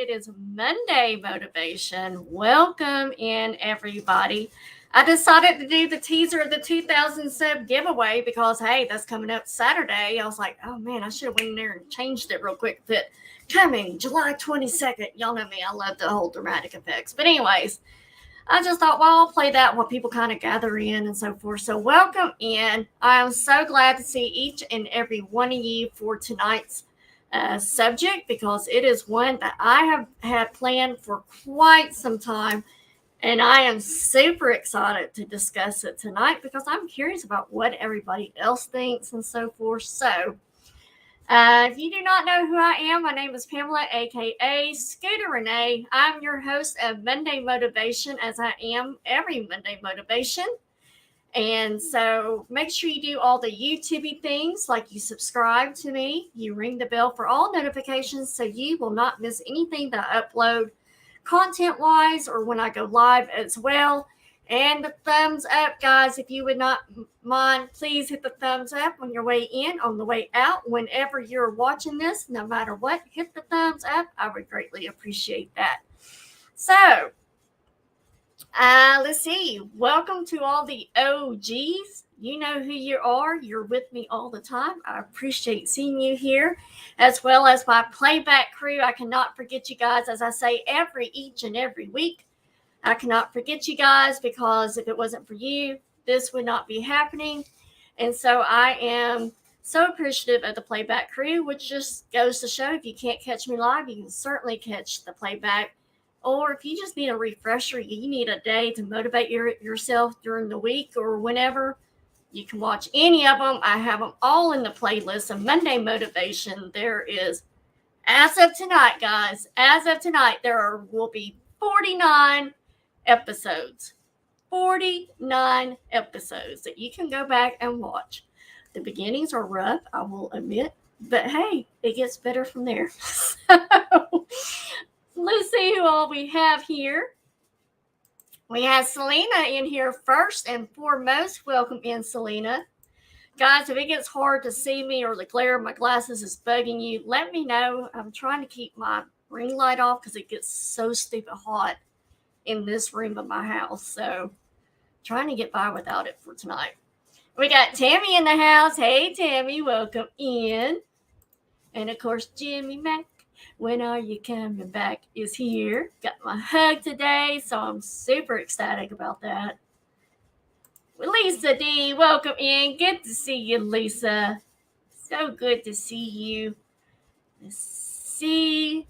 It is Monday Motivation. Welcome in, everybody. I decided to do the teaser of the 2000 sub giveaway because, hey, that's coming up Saturday. I was like, oh man, I should have went in there and changed it real quick. But coming July 22nd, y'all know me, I love the whole dramatic effects. But anyways, I just thought, well, I'll play that while people kind of gather in and so forth. So welcome in. I am so glad to see each and every one of you for tonight's subject, because it is one that I have had planned for quite some time, and I am super excited to discuss it tonight because I'm curious about what everybody else thinks and so forth. So if you do not know who I am, my name is Pamela, aka Scooter Renee. I'm your host of Monday Motivation, as I am every Monday Motivation. And so make sure you do all the YouTube things, like you subscribe to me, you ring the bell for all notifications so you will not miss anything that I upload content wise or when I go live as well. And the thumbs up, guys, if you would not mind, please hit the thumbs up on your way in, on the way out, whenever you're watching this, no matter what, hit the thumbs up. I would greatly appreciate that. So, let's see. Welcome to all the OGs. You know who you are. You're with me all the time. I appreciate seeing you here, as well as my playback crew. I cannot forget you guys, as I say each and every week. I cannot forget you guys, because if it wasn't for you, this would not be happening. And so I am so appreciative of the playback crew, which just goes to show, if you can't catch me live, you can certainly catch the playback. Or if you just need a refresher, you need a day to motivate yourself during the week or whenever, you can watch any of them. I have them all in the playlist of Monday Motivation. There is, as of tonight, guys, there will be 49 episodes. 49 episodes that you can go back and watch. The beginnings are rough, I will admit, but hey, it gets better from there. So, let's see who all we have here. We have Selena in here first and foremost. Welcome in, Selena. Guys, if it gets hard to see me or the glare of my glasses is bugging you, let me know. I'm trying to keep my ring light off because it gets so stupid hot in this room of my house. So, trying to get by without it for tonight. We got Tammy in the house. Hey, Tammy, welcome in. And of course, Jimmy Mac, when are you coming back, is here. Got my hug today, so I'm super ecstatic about that. Lisa D, welcome in. Good to see you, Lisa. So good to see you. Let's see.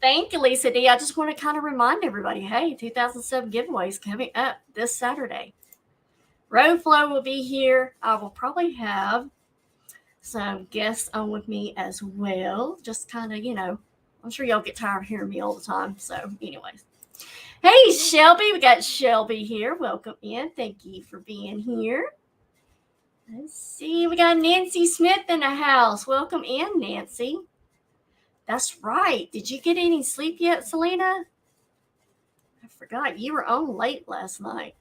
Thank you, Lisa D. I just want to kind of remind everybody, hey, 2007 giveaways coming up this Saturday. Road Flow will be here. I will probably have some guests on with me as well. Just kind of, I'm sure y'all get tired of hearing me all the time. So, anyways. Hey, Shelby. We got Shelby here. Welcome in. Thank you for being here. Let's see. We got Nancy Smith in the house. Welcome in, Nancy. That's right. Did you get any sleep yet, Selena? I forgot. You were on late last night.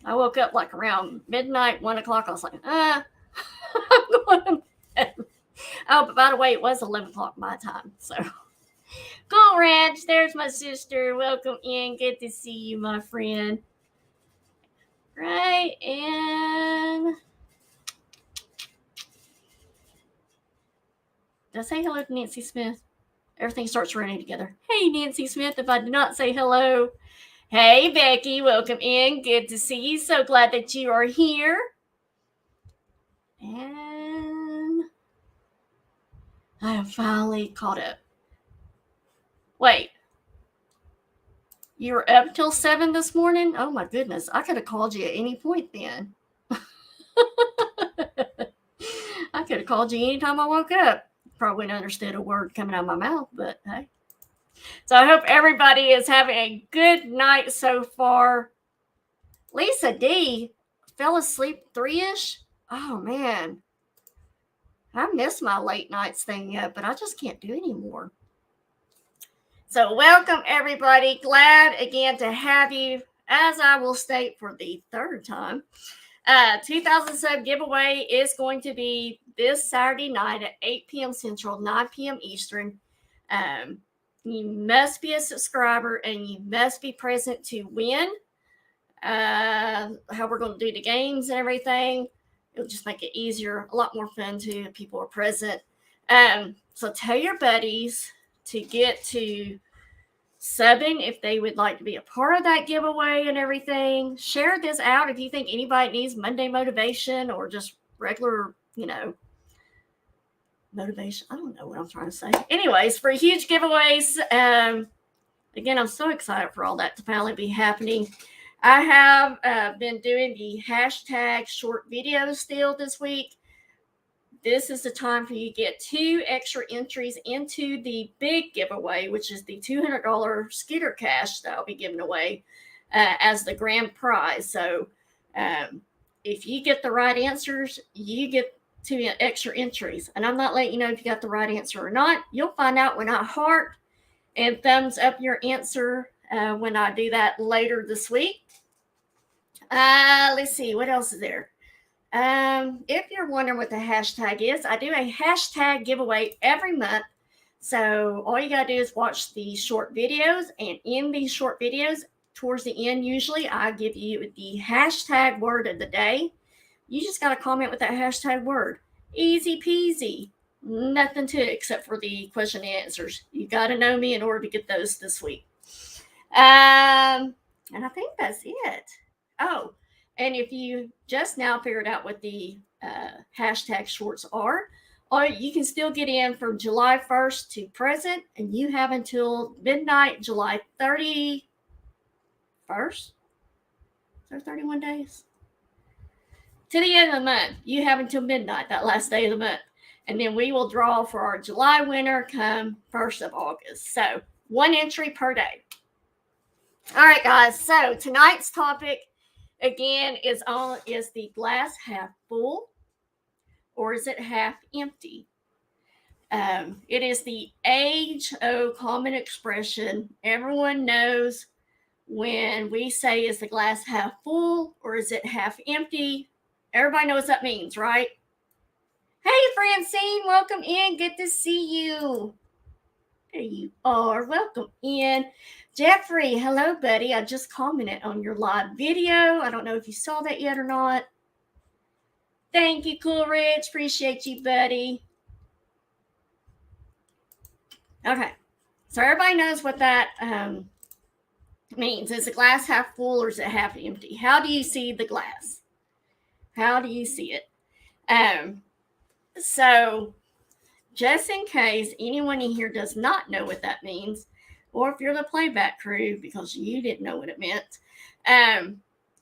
I woke up like around midnight, 1 o'clock. I was like, I'm going to bed. Oh, but by the way, it was 11 o'clock my time. So, Cool Ranch. There's my sister. Welcome in. Good to see you, my friend. Right, and did I say hello to Nancy Smith? Everything starts running together. Hey, Nancy Smith, if I did not say hello. Hey, Becky, welcome in. Good to see you. So glad that you are here. And I am finally caught up. Wait. You were up till 7 this morning? Oh, my goodness. I could have called you at any point then. I could have called you anytime I woke up. Probably wouldn't understood a word coming out of my mouth, but hey. So I hope everybody is having a good night so far. Lisa D fell asleep 3-ish. Oh, man. I missed my late nights thing yet, but I just can't do anymore. So welcome, everybody. Glad, again, to have you. As I will state for the third time, 2000 sub giveaway is going to be this Saturday night at 8 p.m. Central, 9 p.m. Eastern. You must be a subscriber and you must be present to win. How we're going to do the games and everything. It'll just make it easier, a lot more fun too if people are present. So tell your buddies to get to subbing if they would like to be a part of that giveaway and everything. Share this out if you think anybody needs Monday motivation or just regular, motivation. I don't know what I'm trying to say. Anyways, for huge giveaways, again, I'm so excited for all that to finally be happening. I have been doing the hashtag short videos still this week. This is the time for you to get 2 extra entries into the big giveaway, which is the $200 scooter cash that I'll be giving away as the grand prize. So if you get the right answers, you get 2 extra entries. And I'm not letting you know if you got the right answer or not. You'll find out when I heart and thumbs up your answer when I do that later this week. Let's see, what else is there? If you're wondering what the hashtag is, I do a hashtag giveaway every month. So all you gotta do is watch the short videos, and in these short videos, towards the end, usually I give you the hashtag word of the day. You just gotta comment with that hashtag word. Easy peasy. Nothing to it except for the question and answers. You gotta know me in order to get those this week. And I think that's it. Oh, and if you just now figured out what the hashtag shorts are, or you can still get in from July 1st to present, and you have until midnight, July 31st. Is there 31 days? To the end of the month. You have until midnight, that last day of the month. And then we will draw for our July winner come 1st of August. So 1 entry per day. All right, guys. So tonight's topic, again, is the glass half full or is it half empty? It is the age-old common expression. Everyone knows when we say, is the glass half full or is it half empty? Everybody knows what that means, right? Hey, Francine, welcome in. Good to see you. There you are. Welcome in. Jeffrey, hello, buddy. I just commented on your live video. I don't know if you saw that yet or not. Thank you, Coolridge. Appreciate you, buddy. Okay. So everybody knows what that means. Is the glass half full or is it half empty? How do you see the glass? How do you see it? So just in case anyone in here does not know what that means, or if you're the playback crew because you didn't know what it meant,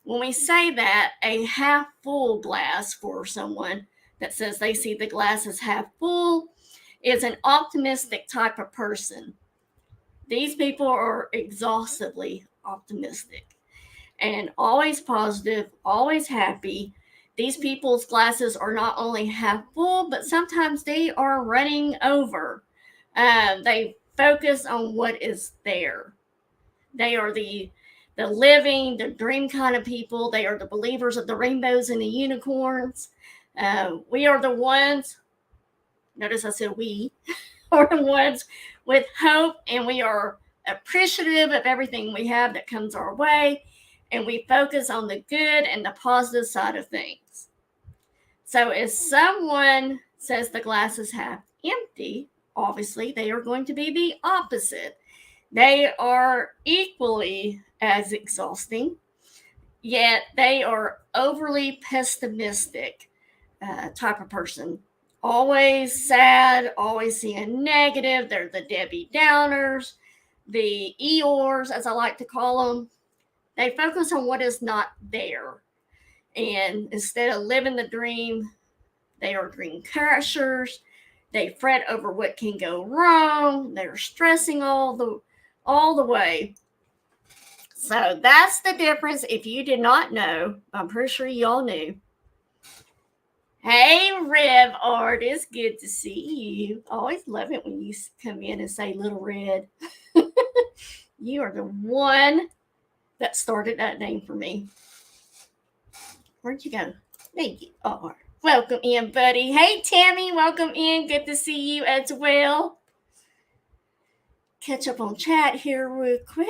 when we say that, a half full glass for someone that says they see the glass as half full is an optimistic type of person. These people are exhaustively optimistic and always positive, always happy. These people's glasses are not only half full, but sometimes they are running over. They focus on what is there. They are the living, the dream kind of people. They are the believers of the rainbows and the unicorns. We are the ones, notice I said we, are the ones with hope, and we are appreciative of everything we have that comes our way, and we focus on the good and the positive side of things. So if someone says the glass is half empty, obviously they are going to be the opposite. They are equally as exhausting, yet they are overly pessimistic type of person. Always sad, always seeing negative. They're the Debbie Downers, the Eeyores, as I like to call them. They focus on what is not there. And instead of living the dream, they are dream crashers. They fret over what can go wrong. They're stressing all the way. So that's the difference. If you did not know, I'm pretty sure you all knew. Hey, Rev Art, it's good to see you. I always love it when you come in and say Little Red. You are the one that started that name for me. Where'd you go? There you are. Welcome in, buddy. Hey, Tammy, welcome in. Good to see you as well. catch up on chat here real quick.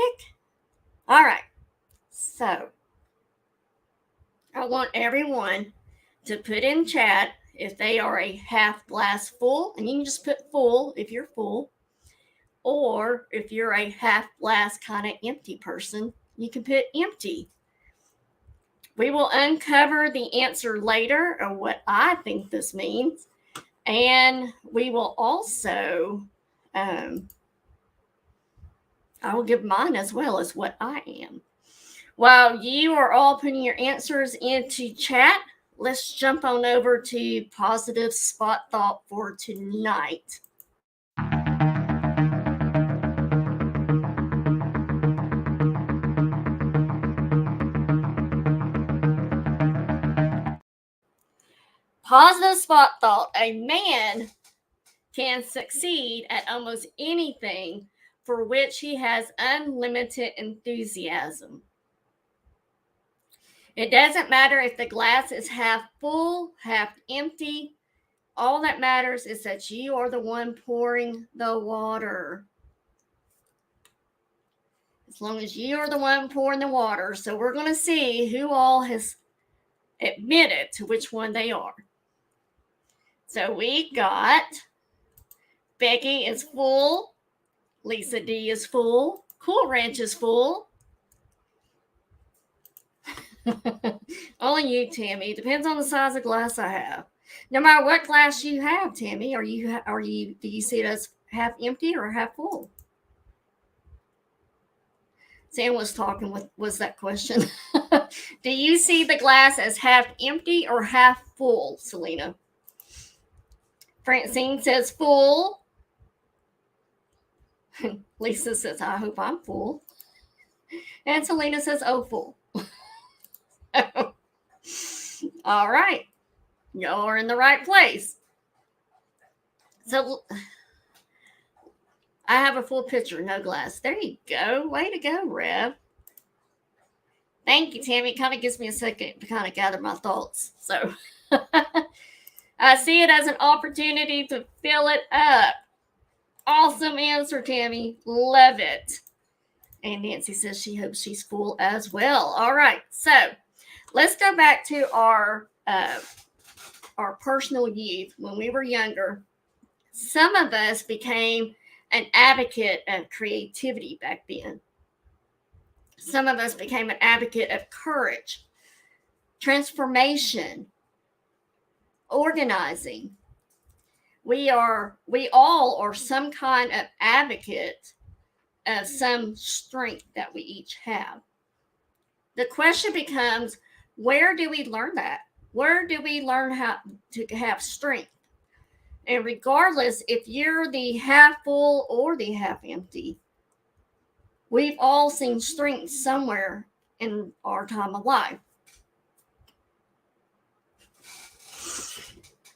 All right. So I want everyone to put in chat if they are a half glass full, and you can just put full if you're full, or if you're a half glass kind of empty person, you can put empty. We will uncover the answer later of what I think this means, and we will also, I will give mine as well as what I am. While you are all putting your answers into chat, let's jump on over to positive spot thought for tonight. Positive spot thought. A man can succeed at almost anything for which he has unlimited enthusiasm. It doesn't matter if the glass is half full, half empty. All that matters is that you are the one pouring the water. As long as you are the one pouring the water. So we're going to see who all has admitted to which one they are. So we got Becky is full. Lisa D is full. Cool Ranch is full. Only you, Tammy. Depends on the size of glass I have. No matter what glass you have, Tammy, do you see it as half empty or half full? Sam was talking was that question. Do you see the glass as half empty or half full, Selena? Francine says full. Lisa says, I hope I'm full. And Selena says, oh, full. All right. Y'all are in the right place. So I have a full pitcher, no glass. There you go. Way to go, Rev. Thank you, Tammy. It kind of gives me a second to kind of gather my thoughts. So I see it as an opportunity to fill it up. Awesome answer, Tammy. Love it. And Nancy says she hopes she's full as well. All right. So let's go back to our personal youth. When we were younger, some of us became an advocate of creativity back then. Some of us became an advocate of courage, transformation, organizing. We all are some kind of advocate of some strength that we each have. The question becomes, where do we learn that? Where do we learn how to have strength? And regardless if you're the half full or the half empty, we've all seen strength somewhere in our time of life.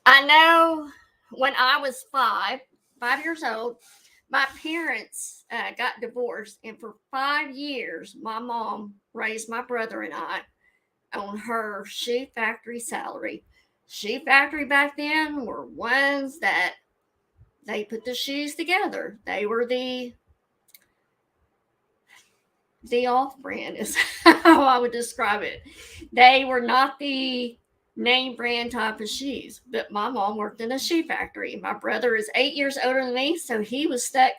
I know when I was 5 years old, my parents got divorced. And for 5 years, my mom raised my brother and I on her shoe factory salary. Shoe factory back then were ones that they put the shoes together. They were the off-brand is how I would describe it. They were not the name brand type of shoes, but my mom worked in a shoe factory. My brother is 8 years older than me, so he was stuck.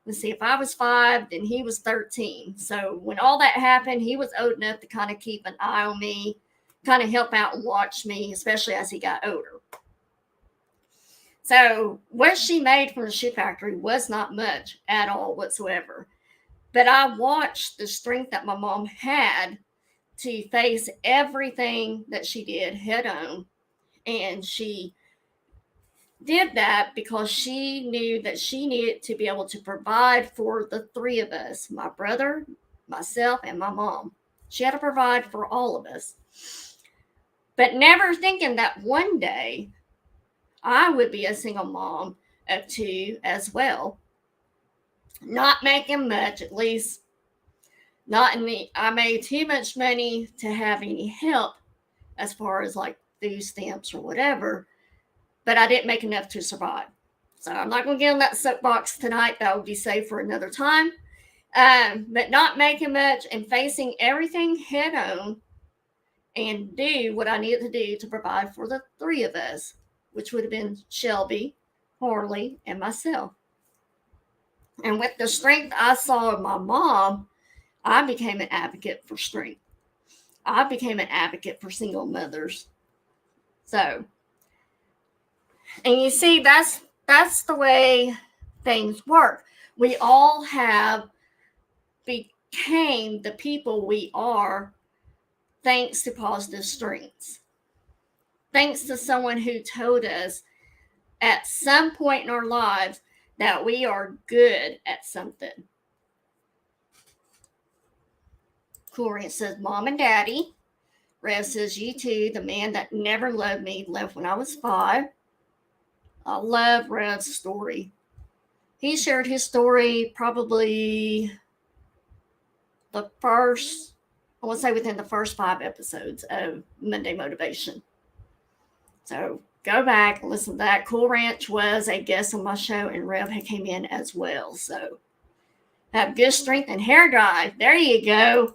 Let's see, if I was 5, then he was 13. So when all that happened, he was old enough to kind of keep an eye on me, kind of help out and watch me, especially as he got older. So what she made from the shoe factory was not much at all whatsoever. But I watched the strength that my mom had to face everything that she did head on. And she did that because she knew that she needed to be able to provide for the three of us, my brother, myself, and my mom. She had to provide for all of us. But never thinking that one day I would be a single mom of 2 as well. Not making much, at least not in the, I made too much money to have any help as far as like food stamps or whatever, but I didn't make enough to survive. So I'm not going to get on that soapbox tonight. That will be saved for another time. But not making much and facing everything head on and do what I needed to do to provide for the three of us, which would have been Shelby, Harley, and myself. And with the strength I saw in my mom, I became an advocate for strength. I became an advocate for single mothers. So, and you see, that's the way things work. We all have became the people we are thanks to positive strengths. Thanks to someone who told us at some point in our lives that we are good at something. Cool Ranch says, Mom and Daddy. Rev says, you too, the man that never loved me left when I was 5. I love Rev's story. He shared his story probably I want to say within the first 5 episodes of Monday Motivation. So go back and listen to that. Cool Ranch was a guest on my show, and Rev came in as well. So have good strength and hair dye. There you go.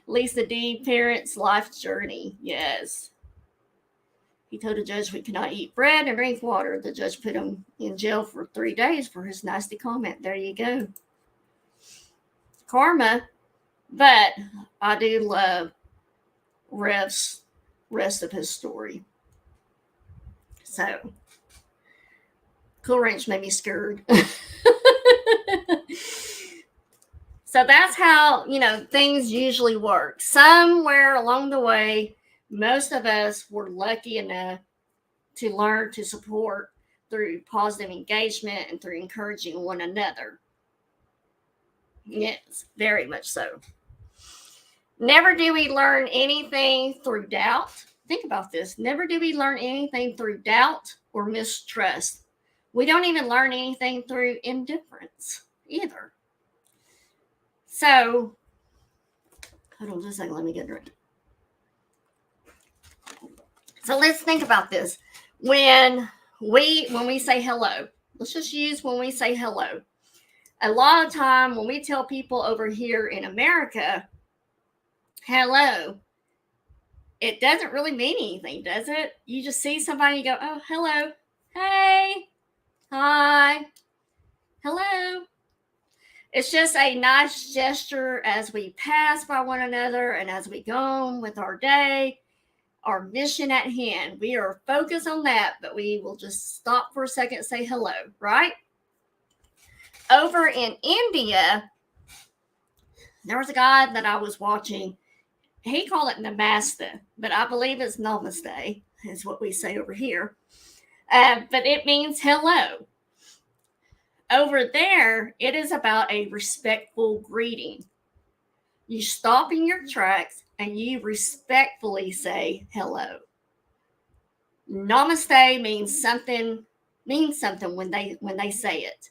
Lisa D. Parents' life journey. Yes. He told the judge we could not eat bread and drink water. The judge put him in jail for 3 days for his nasty comment. There you go. Karma. But I do love Rev's rest of his story. So, Cool Ranch made me scared. So that's how, things usually work. Somewhere along the way, most of us were lucky enough to learn to support through positive engagement and through encouraging one another. Yes, very much so. Never do we learn anything through doubt. Think about this. Never do we learn anything through doubt or mistrust. We don't even learn anything through indifference either. So, hold on just a second. Let me get a drink. So let's think about this. When we say hello, let's just use when we say hello. A lot of time when we tell people over here in America, hello, it doesn't really mean anything, does it? You just see somebody, you go, oh, hello, hey, hi, hello. It's just a nice gesture as we pass by one another and as we go on with our day, our mission at hand. We are focused on that, but we will just stop for a second and say hello, right? Over in India, there was a guy that I was watching. He called it namaste, but I believe it's namaste, is what we say over here. But it means hello. Over there, it is about a respectful greeting. You stop in your tracks and you respectfully say hello. Namaste means something when they say it.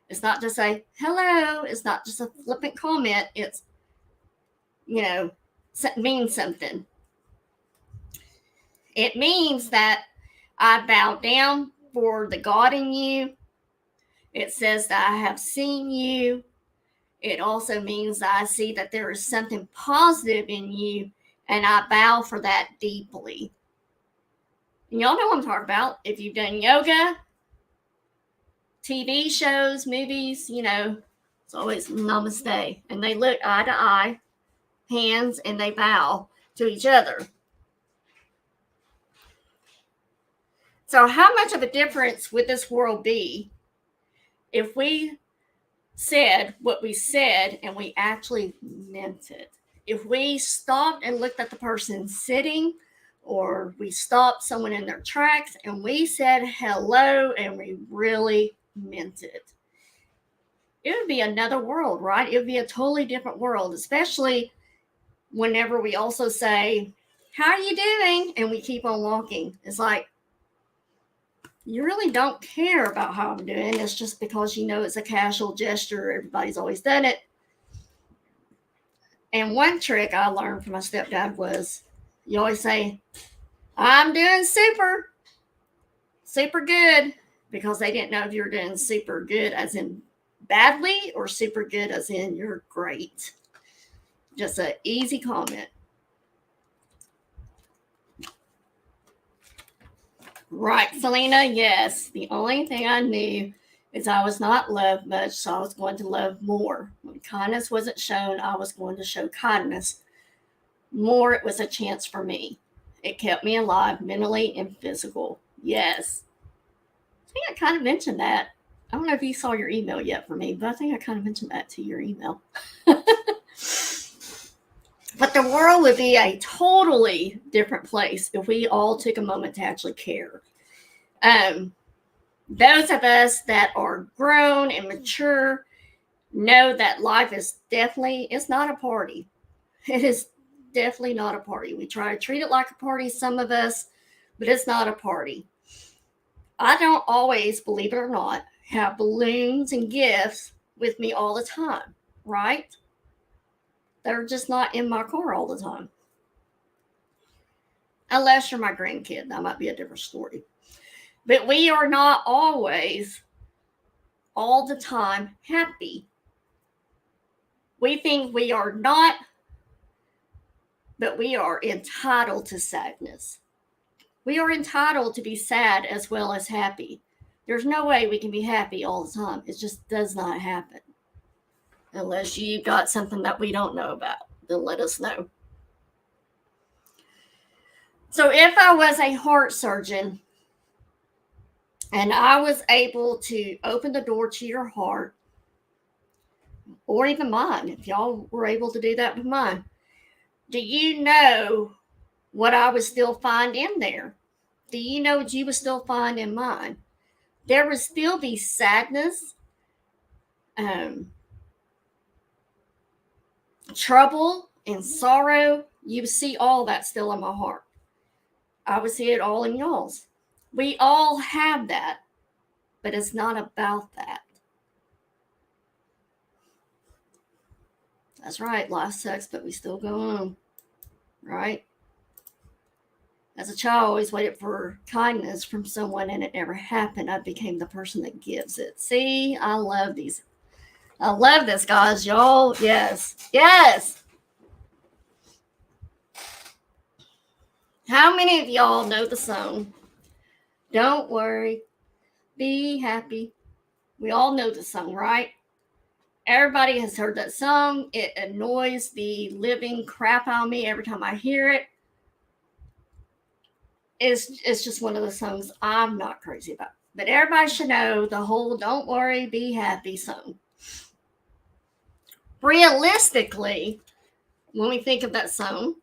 It's not just a hello. It's not just a flippant comment. It's, means something. It means that I bow down for the God in you. It says that I have seen you. It also means that I see that there is something positive in you, and I bow for that deeply. And y'all know what I'm talking about. If you've done yoga, TV shows, movies, it's always namaste. And they look eye to eye, hands, and they bow to each other. So how much of a difference would this world be if we said what we said and we actually meant it? If we stopped and looked at the person sitting, or we stopped someone in their tracks and we said hello and we really meant it, it would be another world, right? It would be a totally different world, especially whenever we also say, how are you doing? And we keep on walking. It's like, you really don't care about how I'm doing. It's just because it's a casual gesture. Everybody's always done it. And one trick I learned from my stepdad was, you always say, I'm doing super, super good. because they didn't know if you were doing super good as in badly or super good as in you're great. Just an easy comment. Right, Selena, yes. The only thing I knew is I was not loved much, so I was going to love more. When kindness wasn't shown, I was going to show kindness more. It was a chance for me. It kept me alive mentally and physical. Yes. I think I kind of mentioned that. I don't know if you saw your email yet for me, but I think I kind of mentioned that to your email. But the world would be a totally different place if we all took a moment to actually care. Those of us that are grown and mature know that life is definitely, it's not a party. It is definitely not a party. We try to treat it like a party, some of us, but it's not a party. I don't always, believe it or not, have balloons and gifts with me all the time, right? They're just not in my car all the time. Unless you're my grandkid, that might be a different story. But we are not always, all the time, happy. We think we are not, but we are entitled to sadness. We are entitled to be sad as well as happy. There's no way we can be happy all the time. It just does not happen. Unless you got something that we don't know about, then let us know. So if I was a heart surgeon and I was able to open the door to your heart, or even mine, if y'all were able to do that with mine, do you know what I would still find in there? Do you know what you would still find in mine? There would still be sadness, trouble, and sorrow. You would see all that still in my heart. I would see it all in y'all's. We all have that, but it's not about that. That's right, life sucks, but we still go on, right? As a child, I always waited for kindness from someone and it never happened. I became the person that gives it. See, I love these. I love this, guys. Y'all, yes. Yes. How many of y'all know the song? Don't worry, be happy. We all know the song, right? Everybody has heard that song. It annoys the living crap out of me every time I hear it. It's just one of the songs I'm not crazy about. But everybody should know the whole Don't Worry, Be Happy song. Realistically, when we think of that song,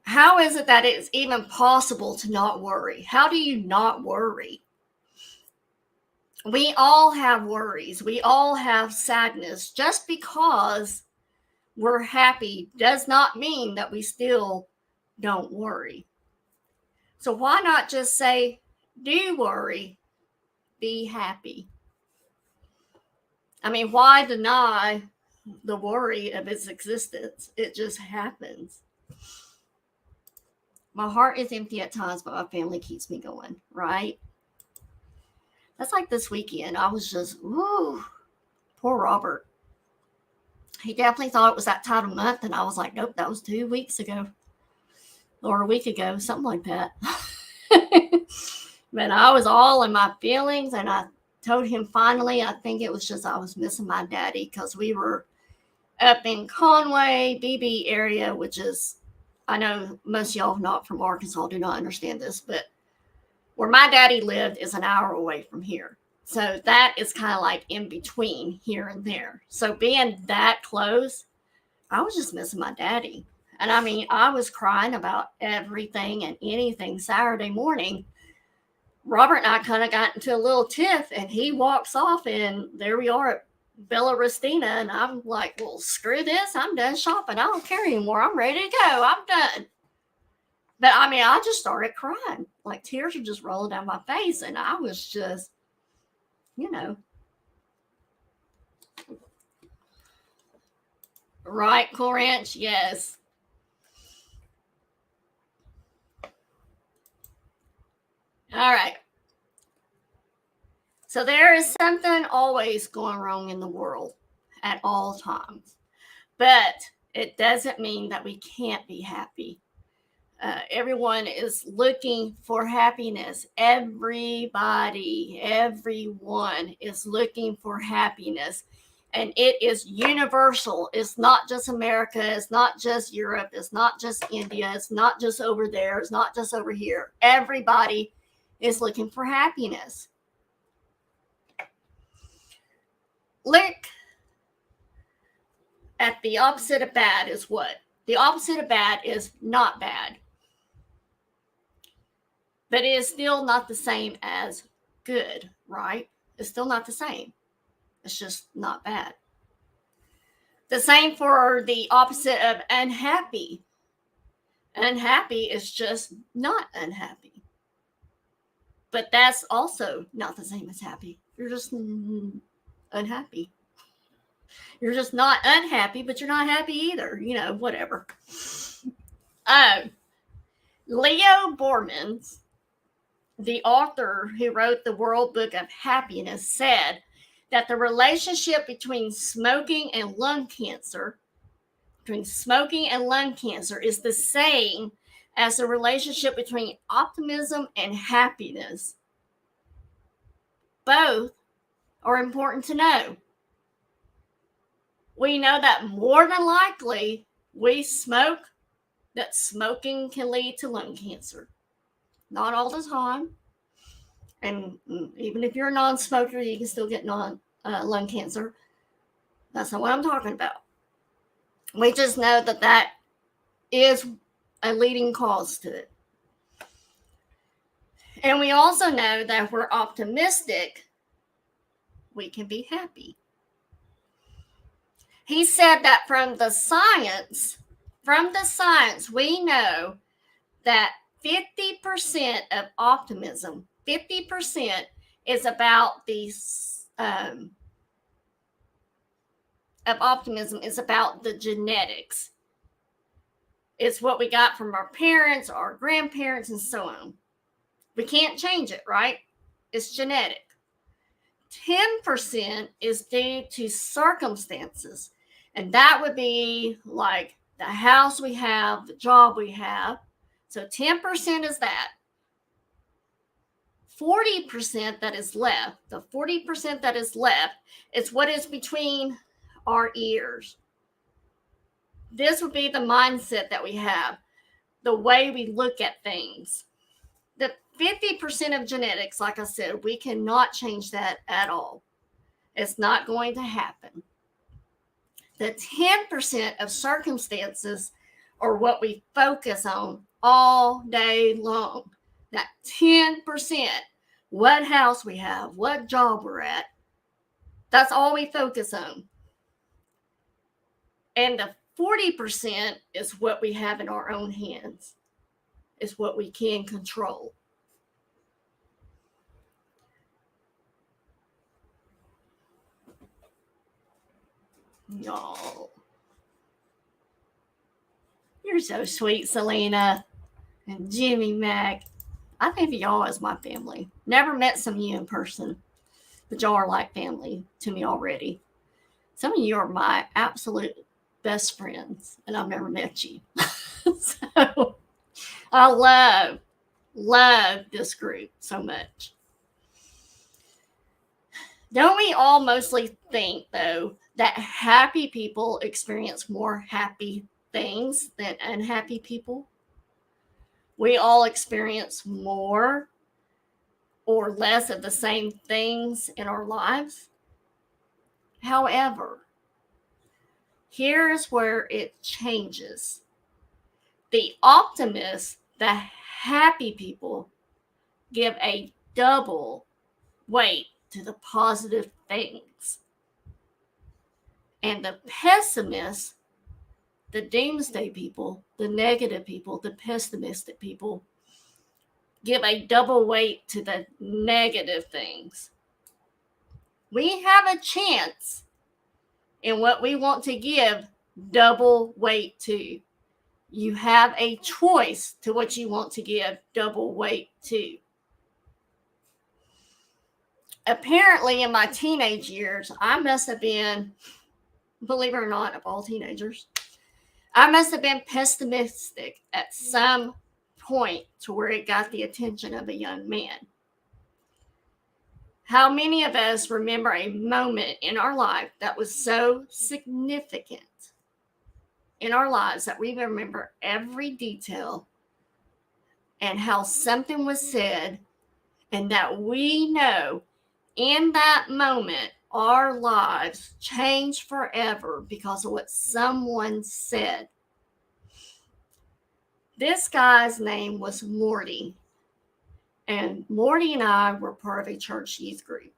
how is it that it's even possible to not worry? How do you not worry? We all have worries. We all have sadness. Just because we're happy does not mean that we still don't worry. So why not just say, do worry, be happy? I mean, why deny the worry of its existence? It just happens. My heart is empty at times, but my family keeps me going, right? That's like this weekend. I was just, ooh, poor Robert. He definitely thought it was that time of month, and I was like, nope, that was 2 weeks ago. Or a week ago, something like that. But I was all in my feelings, and I told him finally, I think it was just I was missing my daddy because we were up in Conway, BB area, which is, I know most of y'all not from Arkansas do not understand this, but where my daddy lived is an hour away from here. So that is kind of like in between here and there. So being that close, I was just missing my daddy. And I mean, I was crying about everything and anything Saturday morning. Robert and I kind of got into a little tiff, and he walks off, and there we are at Bella Ristina, and I'm like, well, screw this. I'm done shopping. I don't care anymore. I'm ready to go. I'm done. But I mean, I just started crying. Like tears were just rolling down my face, and I was just, you know. Right, Cool Ranch? Yes. All right. So there is something always going wrong in the world at all times. But it doesn't mean that we can't be happy. Everyone is looking for happiness. Everyone is looking for happiness. And it is universal. It's not just America. It's not just Europe. It's not just India. It's not just over there. It's not just over here. Everybody is looking for happiness. Look at the opposite of bad is what? The opposite of bad is not bad. But it is still not the same as good, right? It's still not the same. It's just not bad. The same for the opposite of unhappy. Unhappy is just not unhappy. But that's also not the same as happy. You're just unhappy. You're just not unhappy, but you're not happy either. Whatever. Leo Bormans, the author who wrote the World Book of Happiness, said that the relationship between smoking and lung cancer is the same as the relationship between optimism and happiness. Both are important to know. We know that more than likely we smoke, that smoking can lead to lung cancer. Not all the time. And even if you're a non-smoker, you can still get lung cancer. That's not what I'm talking about. We just know that is a leading cause to it. And we also know that if we're optimistic, we can be happy. He said that from the science, we know that 50% of optimism, 50% is about the genetics. It's what we got from our parents, our grandparents, and so on. We can't change it, right? It's genetic. 10% is due to circumstances. And that would be like the house we have, the job we have. So 10% is that. 40% that is left, the 40% that is left is what is between our ears. This would be the mindset that we have, the way we look at things. The 50% of genetics, like I said, we cannot change that at all. It's not going to happen. The 10% of circumstances are what we focus on all day long. That 10%, what house we have, what job we're at, that's all we focus on. And the 40% is what we have in our own hands. Is what we can control. Y'all. You're so sweet, Selena and Jimmy Mac. I think of y'all as my family. Never met some of you in person, but y'all are like family to me already. Some of you are my absolute best friends, and I've never met you. So I love this group so much. Don't we all mostly think, though, that happy people experience more happy things than unhappy people? We all experience more or less of the same things in our lives. However, here's where it changes. The optimists, the happy people, give a double weight to the positive things. And the pessimists, the doomsday people, the negative people, the pessimistic people, give a double weight to the negative things. We have a chance in what we want to give double weight to. You have a choice to what you want to give double weight to. apparently in my teenage years, I must have been, believe it or not, of all teenagers, I must have been pessimistic at some point to where it got the attention of a young man. How many of us remember a moment in our life that was so significant in our lives that we remember every detail and how something was said, and that we know in that moment our lives changed forever because of what someone said? This guy's name was Morty, and Morty and I were part of a church youth group.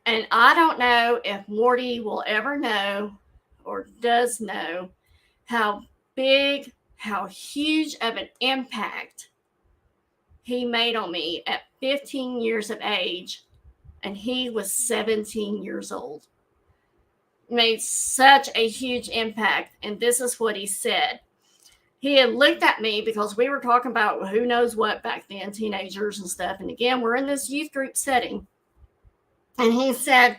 And I don't know if Morty will ever know or does know how big, how huge of an impact he made on me at 15 years of age, and he was 17 years old. Made such a huge impact, and this is what he said. He had looked at me because we were talking about who knows what back then, teenagers and stuff. And again, we're in this youth group setting. And he said,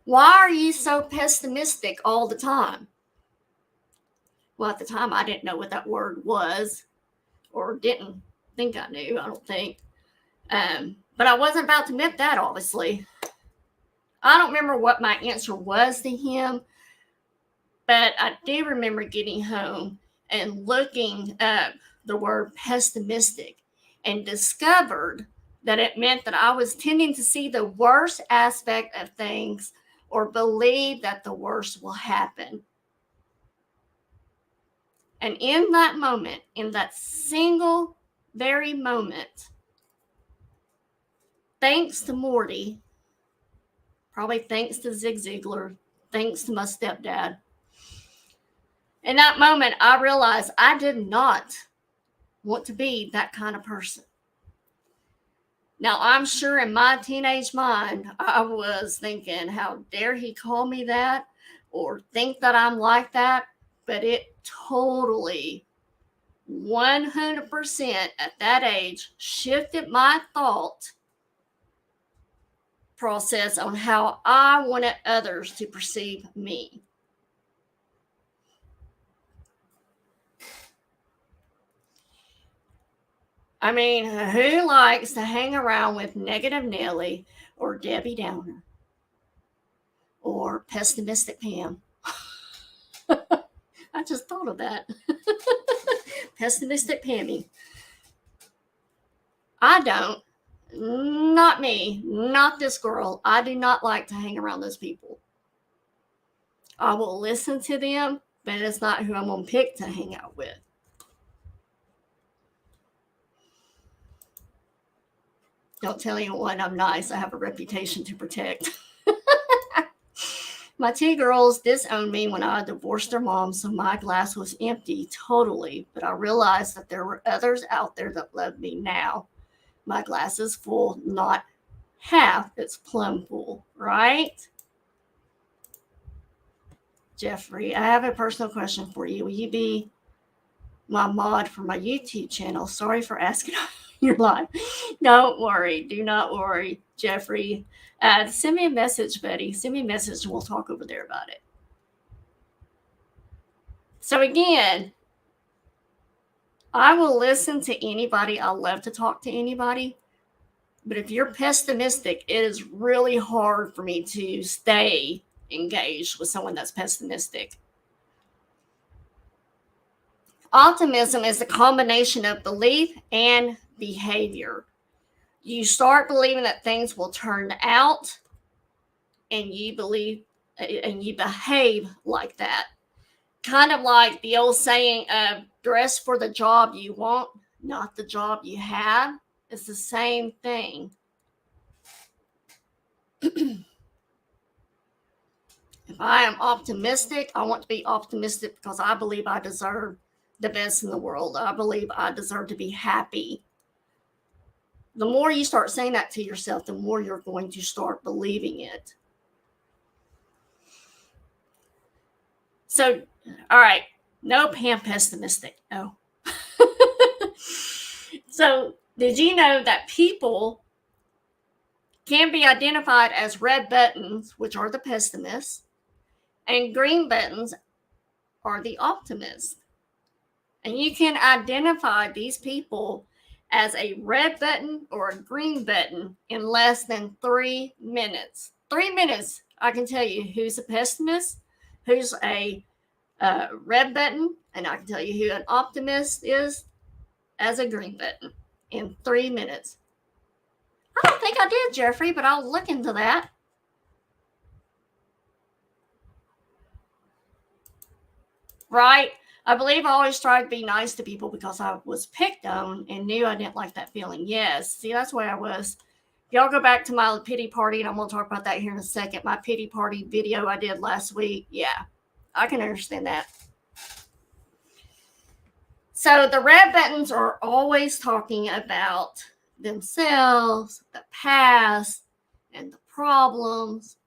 "Why are you so pessimistic all the time?" Well, at the time, I didn't know what that word was, or didn't think I knew, I don't think. But I wasn't about to admit that, obviously. I don't remember what my answer was to him, but I do remember getting home and looking up the word pessimistic and discovered that it meant that I was tending to see the worst aspect of things or believe that the worst will happen. And in that moment, in that single very moment, thanks to Morty, probably thanks to Zig Ziglar, thanks to my stepdad, in that moment, I realized I did not want to be that kind of person. Now, I'm sure in my teenage mind, I was thinking, how dare he call me that or think that I'm like that? But it totally, 100% at that age, shifted my thought process on how I wanted others to perceive me. I mean, who likes to hang around with negative Nelly or Debbie Downer or pessimistic Pam? I just thought of that. Pessimistic Pammy. I don't. Not me. Not this girl. I do not like to hang around those people. I will listen to them, but it's not who I'm going to pick to hang out with. Don't tell anyone I'm nice. I have a reputation to protect. My two girls disowned me when I divorced their mom, so my glass was empty totally. But I realized that there were others out there that loved me now. My glass is full, not half, it's plumb full, right? Jeffrey, I have a personal question for you. Will you be my mod for my YouTube channel? Sorry for asking your life. Don't worry. Do not worry, Jeffrey. Send me a message, buddy. Send me a message and we'll talk over there about it. So again, I will listen to anybody. I love to talk to anybody. But if you're pessimistic, it is really hard for me to stay engaged with someone that's pessimistic. Optimism is a combination of belief and behavior. You start believing that things will turn out, and you believe and you behave like that. Kind of like the old saying of dress for the job you want, not the job you have. It's the same thing. If I am optimistic, I want to be optimistic because I believe I deserve the best in the world. I believe I deserve to be happy. The more you start saying that to yourself, the more you're going to start believing it. So, all right, no Pam pessimistic. No. So, did you know that people can be identified as red buttons, which are the pessimists, and green buttons are the optimists. And you can identify these people as a red button or a green button in less than 3 minutes. 3 minutes, I can tell you who's a pessimist, who's a red button, and I can tell you who an optimist is as a green button in 3 minutes. I don't think I did, Jeffrey, but I'll look into that. Right? I believe I always tried to be nice to people because I was picked on and knew I didn't like that feeling. Yes. See, that's where I was. Y'all go back to my pity party, and I'm going to talk about that here in a second. My pity party video I did last week. Yeah, I can understand that. So the red buttons are always talking about themselves, the past, and the problems.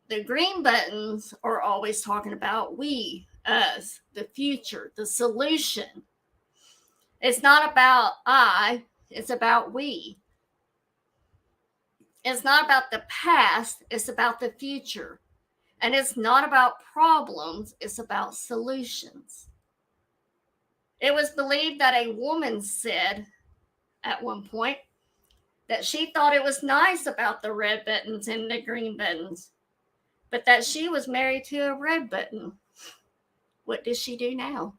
The green buttons are always talking about we, us, the future, the solution. It's not about I, it's about we. It's not about the past, it's about the future. And it's not about problems, it's about solutions. It was believed that a woman said at one point that she thought it was nice about the red buttons and the green buttons, but that she was married to a red button. What does she do now?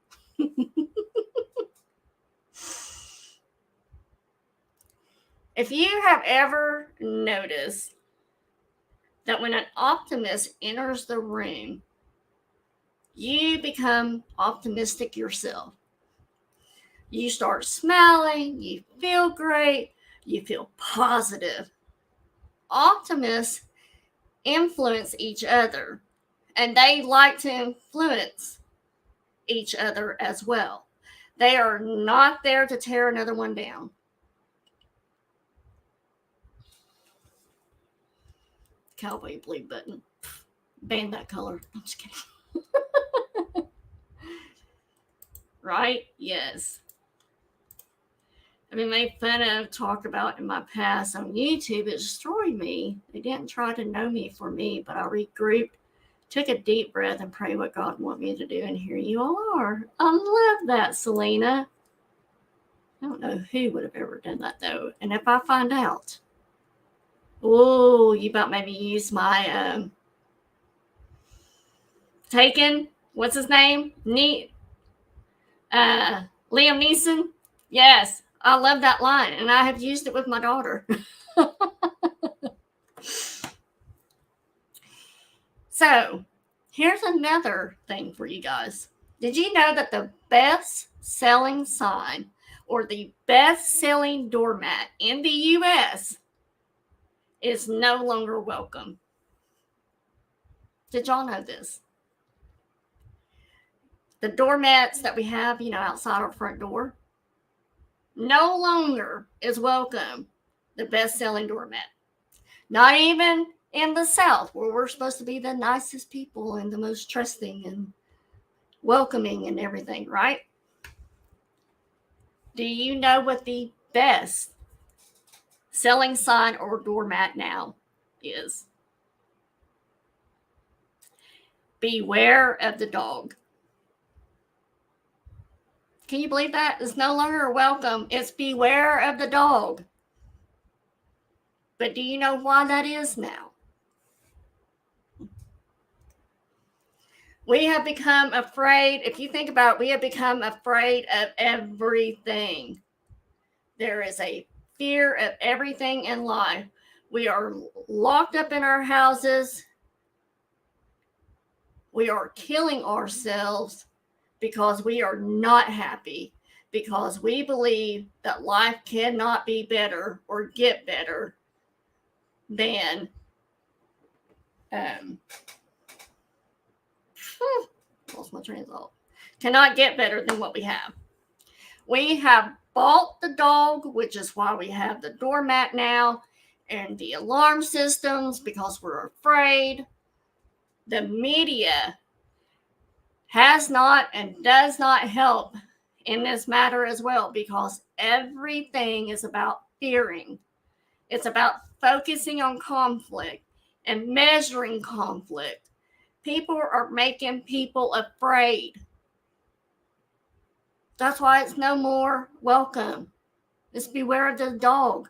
If you have ever noticed that when an optimist enters the room, you become optimistic yourself. You start smiling, you feel great, you feel positive. Optimists influence each other, and they like to influence each other as well. They are not there to tear another one down. Cowboy blue button. Ban that color. I'm just kidding. Right? Yes. I've been made fun of, talked about in my past on YouTube. It destroyed me. They didn't try to know me for me, but I regrouped, took a deep breath, and prayed what God wanted me to do. And here you all are. I love that, Selena. I don't know who would have ever done that, though. And if I find out, oh, you about maybe use my Taken, what's his name? Liam Neeson. Yes, I love that line, and I have used it with my daughter. So, here's another thing for you guys. Did you know that the best-selling sign or the best-selling doormat in the U.S. is no longer welcome? Did y'all know this? The doormats that we have, outside our front door, no longer is welcome the best-selling doormat. Not even in the South, where we're supposed to be the nicest people and the most trusting and welcoming and everything, right? Do you know what the best selling sign or doormat now is? Beware of the dog. Can you believe that? It's no longer welcome. It's beware of the dog. But do you know why that is now? We have become afraid. If you think about it, we have become afraid of everything. There is a fear of everything in life. We are locked up in our houses. We are killing ourselves because we are not happy, because we believe that life cannot be better or get better than lost my train of thought. Cannot get better than what we have. We have bought the dog, which is why we have the doormat now, and the alarm systems because we're afraid. The media has not and does not help in this matter as well, because everything is about fearing. It's about focusing on conflict and measuring conflict. People are making people afraid. That's why it's no more welcome. It's beware of the dog.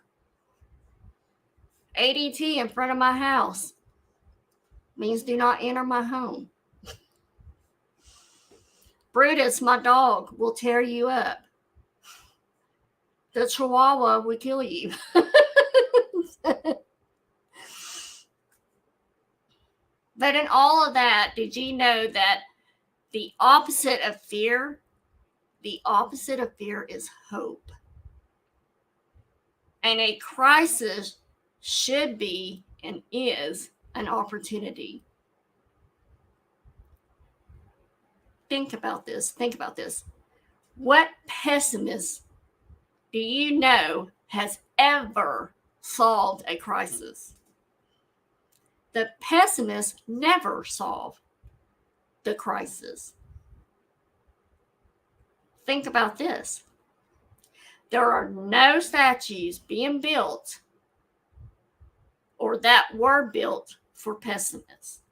ADT in front of my house means do not enter my home. Brutus, my dog, will tear you up. The Chihuahua will kill you. But in all of that, did you know that the opposite of fear is hope? And a crisis should be and is an opportunity. Think about this. What pessimist do you know has ever solved a crisis? The pessimists never solve the crisis. Think about this. There are no statues being built or that were built for pessimists.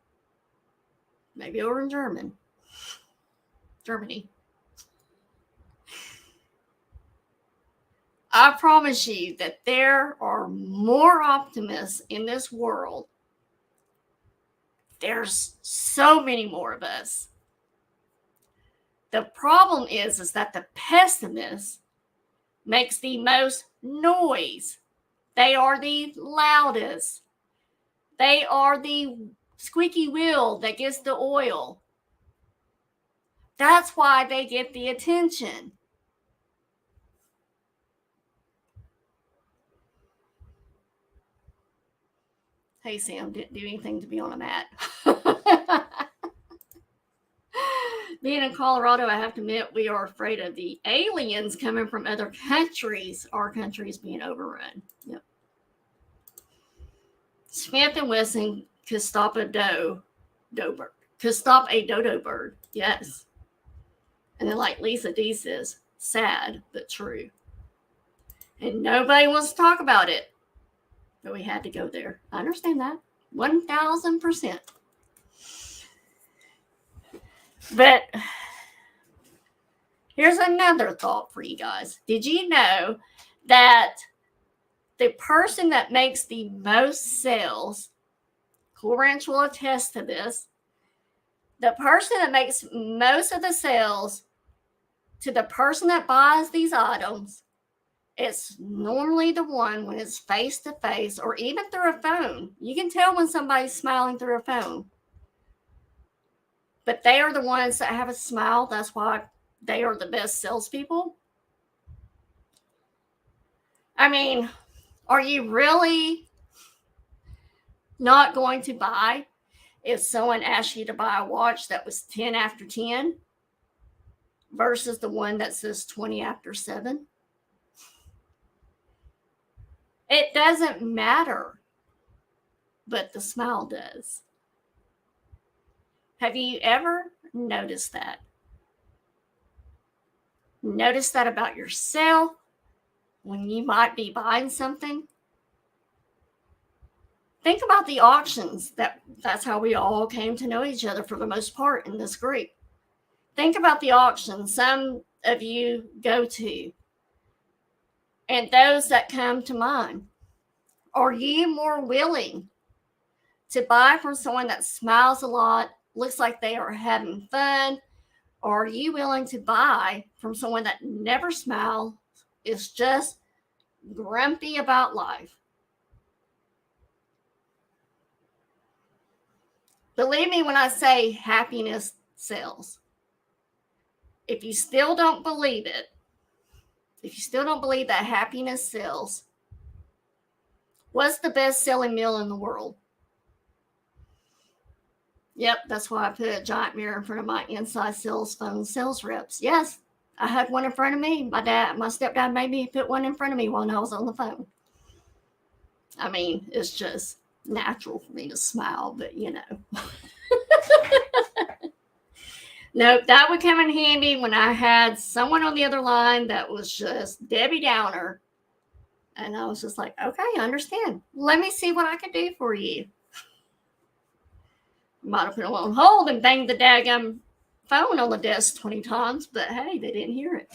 Maybe over in Germany. I promise you that there are more optimists in this world. There's so many more of us. The problem is that the pessimist makes the most noise. They are the loudest. They are the squeaky wheel that gets the oil. That's why they get the attention. Hey, Sam, didn't do anything to be on a mat. Being in Colorado, I have to admit, we are afraid of the aliens coming from other countries. Our country is being overrun. Yep. Smith and Wesson could stop a dodo bird. Yes. And then, like Lisa D says, sad but true. And nobody wants to talk about it. But we had to go there. I understand that. 1,000%. But here's another thought for you guys. Did you know that the person that makes the most sales, Cool Ranch will attest to this, the person that makes most of the sales to the person that buys these items, it's normally the one when it's face to face or even through a phone. You can tell when somebody's smiling through a phone. But they are the ones that have a smile. That's why they are the best salespeople. I mean, are you really not going to buy if someone asks you to buy a watch that was 10 after 10 versus the one that says 20 after 7? It doesn't matter, but the smile does. Have you ever noticed that? Notice that about yourself when you might be buying something? Think about the auctions. That's how we all came to know each other for the most part in this group. Think about the auctions some of you go to and those that come to mind. Are you more willing to buy from someone that smiles a lot, looks like they are having fun? Or are you willing to buy from someone that never smiles, is just grumpy about life? Believe me when I say happiness sells. If you still don't believe it, if you still don't believe that happiness sells, what's the best-selling meal in the world? Yep, that's why I put a giant mirror in front of my inside sales phone sales reps. Yes, I had one in front of me. My stepdad made me put one in front of me while I was on the phone. I mean, it's just natural for me to smile, but you know. Nope, that would come in handy when I had someone on the other line that was just Debbie Downer. And I was just like, okay, I understand. Let me see what I can do for you. Might have put it on hold and banged the daggum phone on the desk 20 times, but hey, they didn't hear it.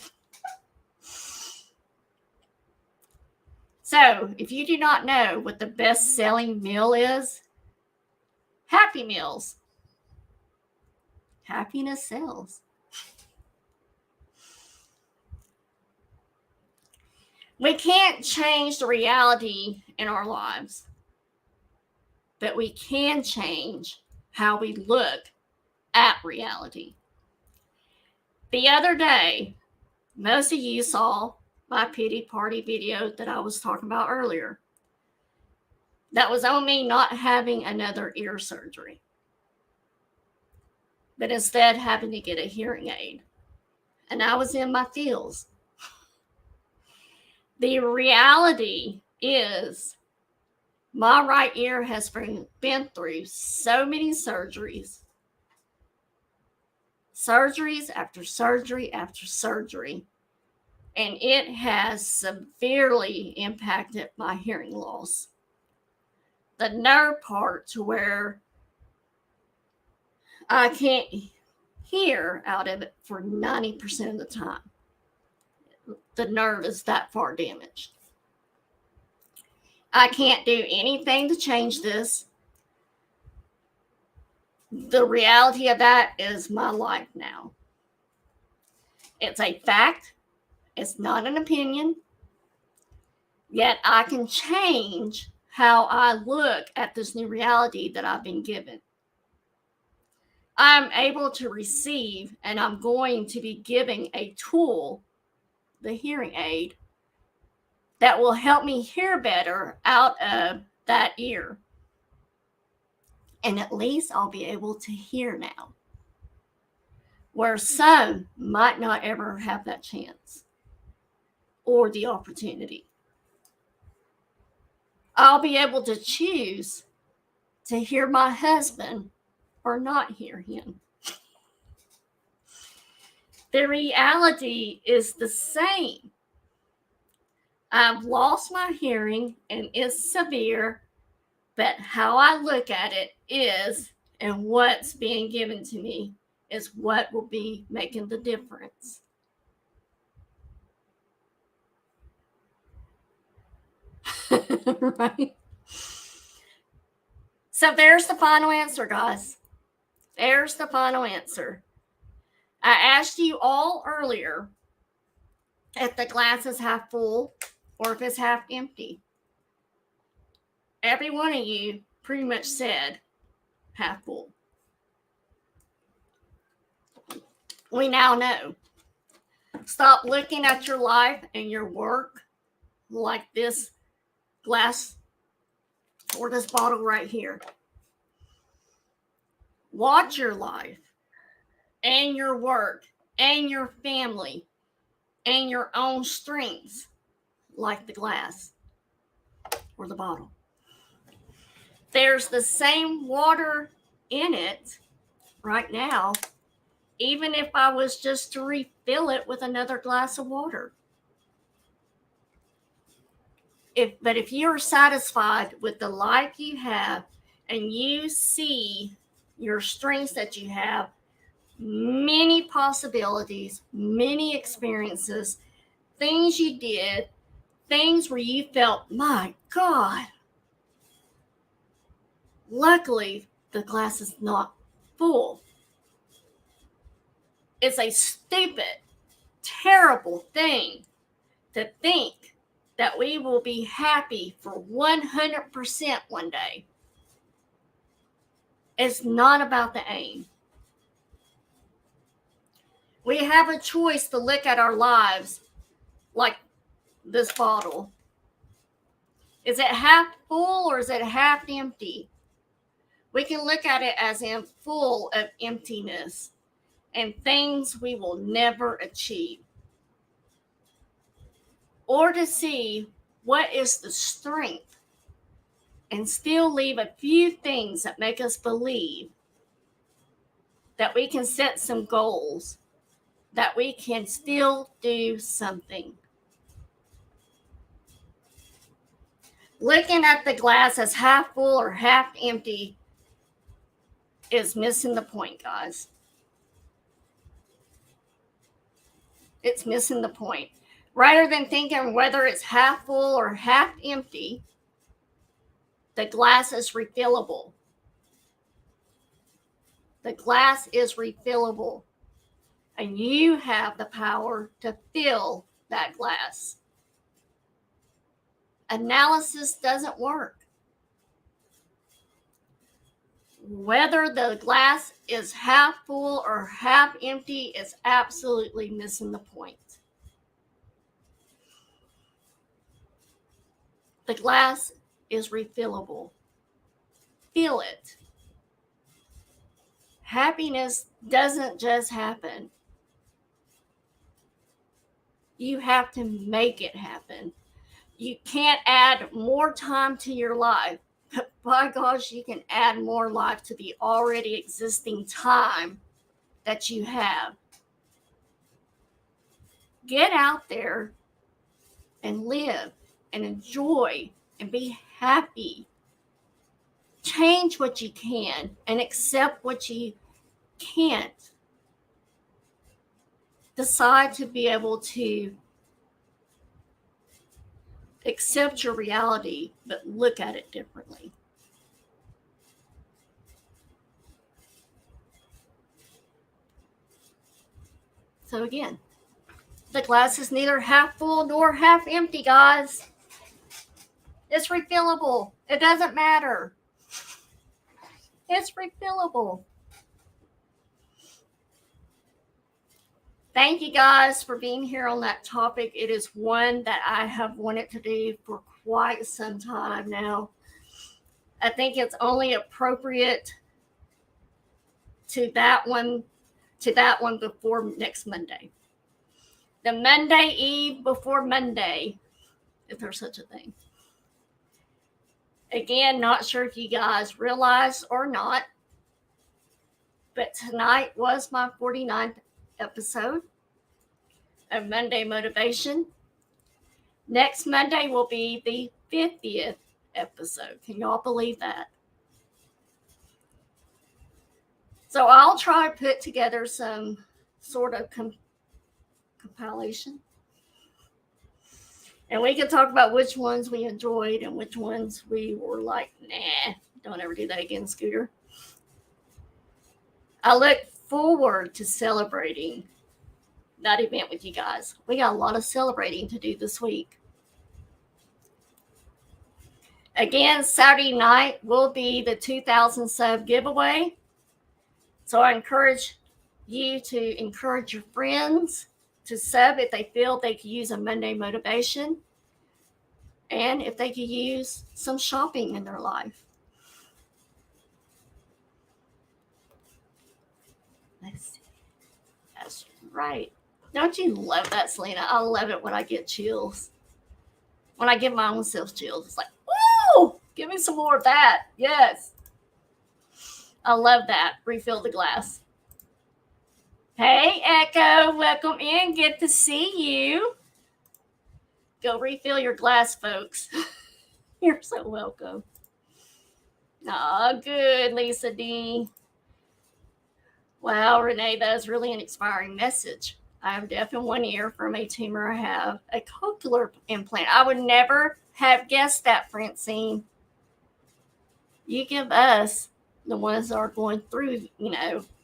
So, if you do not know what the best selling meal is, Happy Meals. Happiness sells. We can't change the reality in our lives, but we can change how we look at reality. The other day, most of you saw my pity party video that I was talking about earlier. That was on me not having another ear surgery, but instead having to get a hearing aid. And I was in my feels. The reality is my right ear has been through so many surgeries after surgery after surgery, and it has severely impacted my hearing loss. The nerve part to where I can't hear out of it for 90% of the time. The nerve is that far damaged. I can't do anything to change this. The reality of that is my life now. It's a fact. It's not an opinion. Yet I can change how I look at this new reality that I've been given. I'm able to receive, and I'm going to be giving a tool, the hearing aid, that will help me hear better out of that ear. And at least I'll be able to hear now, where some might not ever have that chance or the opportunity. I'll be able to choose to hear my husband or not hear him. The reality is the same. I've lost my hearing and it's severe, but how I look at it is, and what's being given to me is what will be making the difference. Right? So there's the final answer, guys. There's the final answer. I asked you all earlier if the glass is half full or if it's half empty. Every one of you pretty much said half full. We now know. Stop looking at your life and your work like this glass or this bottle right here. Watch your life and your work and your family and your own strengths like the glass or the bottle. There's the same water in it right now, even if I was just to refill it with another glass of water. But if you're satisfied with the life you have and you see your strengths that you have, many possibilities, many experiences, things you did, things where you felt, my God, luckily the glass is not full. It's a stupid, terrible thing to think that we will be happy for 100% one day. It's not about the aim. We have a choice to look at our lives like this bottle. Is it half full or is it half empty? We can look at it as in full of emptiness and things we will never achieve. Or to see what is the strength and still leave a few things that make us believe that we can set some goals, that we can still do something. Looking at the glass as half full or half empty is missing the point, guys. It's missing the point. Rather than thinking whether it's half full or half empty, the glass is refillable. The glass is refillable. And you have the power to fill that glass. Analysis doesn't work. Whether the glass is half full or half empty is absolutely missing the point. The glass is refillable. Feel it. Happiness doesn't just happen. You have to make it happen. You can't add more time to your life, but by gosh, you can add more life to the already existing time that you have. Get out there and live and enjoy and be happy. Change what you can and accept what you can't. Decide to be able to accept your reality, but look at it differently. So again, the glass is neither half full nor half empty, guys. It's refillable. It doesn't matter. It's refillable. Thank you guys for being here on that topic. It is one that I have wanted to do for quite some time now. I think it's only appropriate to that one before next Monday. The Monday Eve before Monday, if there's such a thing. Again, not sure if you guys realize or not, but tonight was my 49th episode of Monday Motivation. Next Monday will be the 50th episode. Can y'all believe that? So I'll try to put together some sort of compilation. And we can talk about which ones we enjoyed and which ones we were like, nah, don't ever do that again, Scooter. I look forward to celebrating that event with you guys. We got a lot of celebrating to do this week. Again, Saturday night will be the 2,000 sub giveaway. So I encourage you to encourage your friends to sub if they feel they could use a Monday motivation and if they could use some shopping in their life. Let's see. That's right. Don't you love that, Selena? I love it when I get chills. When I give my own self chills, it's like, woo! Give me some more of that. Yes. I love that. Refill the glass. Hey, Echo. Welcome in. Good to see you. Go refill your glass, folks. You're so welcome. Oh, good, Lisa D. Wow, Renee, that is really an inspiring message. I have deaf in one ear from a tumor. I have a cochlear implant. I would never have guessed that, Francine. You give us, the ones that are going through,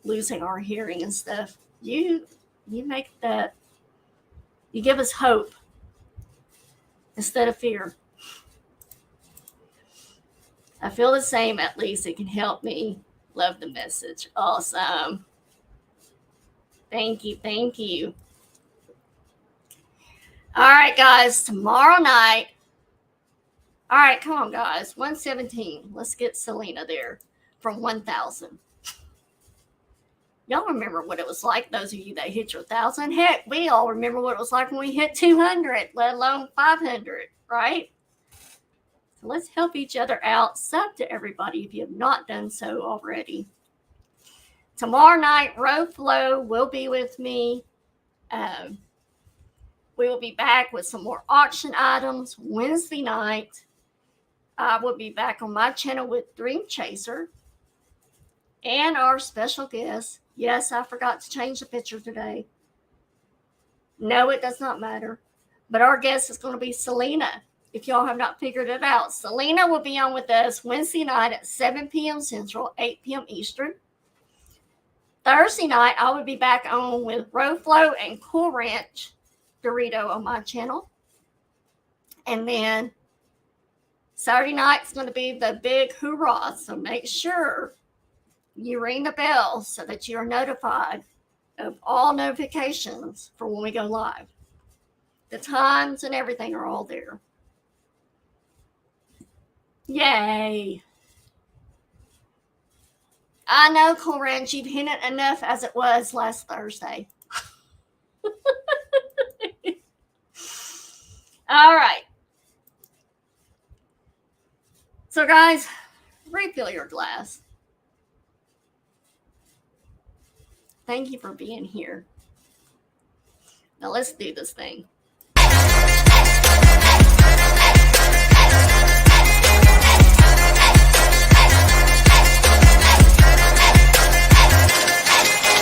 losing our hearing and stuff, you make that, you give us hope instead of fear. I feel the same, at least it can help me. Love the message. Awesome. Thank you. Thank you. All right, guys, tomorrow night. All right, come on, guys. 117. Let's get Selena there from 1,000. Y'all remember what it was like, those of you that hit your 1,000. Heck, we all remember what it was like when we hit 200, let alone 500, right? So let's help each other out. Sub to everybody if you have not done so already. Tomorrow night, Row Flow will be with me. We will be back with some more auction items Wednesday night. I will be back on my channel with Dream Chaser and our special guest. Yes, I forgot to change the picture today. No, it does not matter. But our guest is going to be Selena. If y'all have not figured it out, Selena will be on with us Wednesday night at 7 p.m. Central, 8 p.m. Eastern. Thursday night, I will be back on with Roflo and Cool Ranch Dorito on my channel. And then Saturday night is going to be the big hoorah. So make sure you ring the bell so that you are notified of all notifications for when we go live. The times and everything are all there. Yay. I know, Cool Ranch, you've hinted enough as it was last Thursday. All right. So, guys, refill your glass. Thank you for being here. Now, let's do this thing.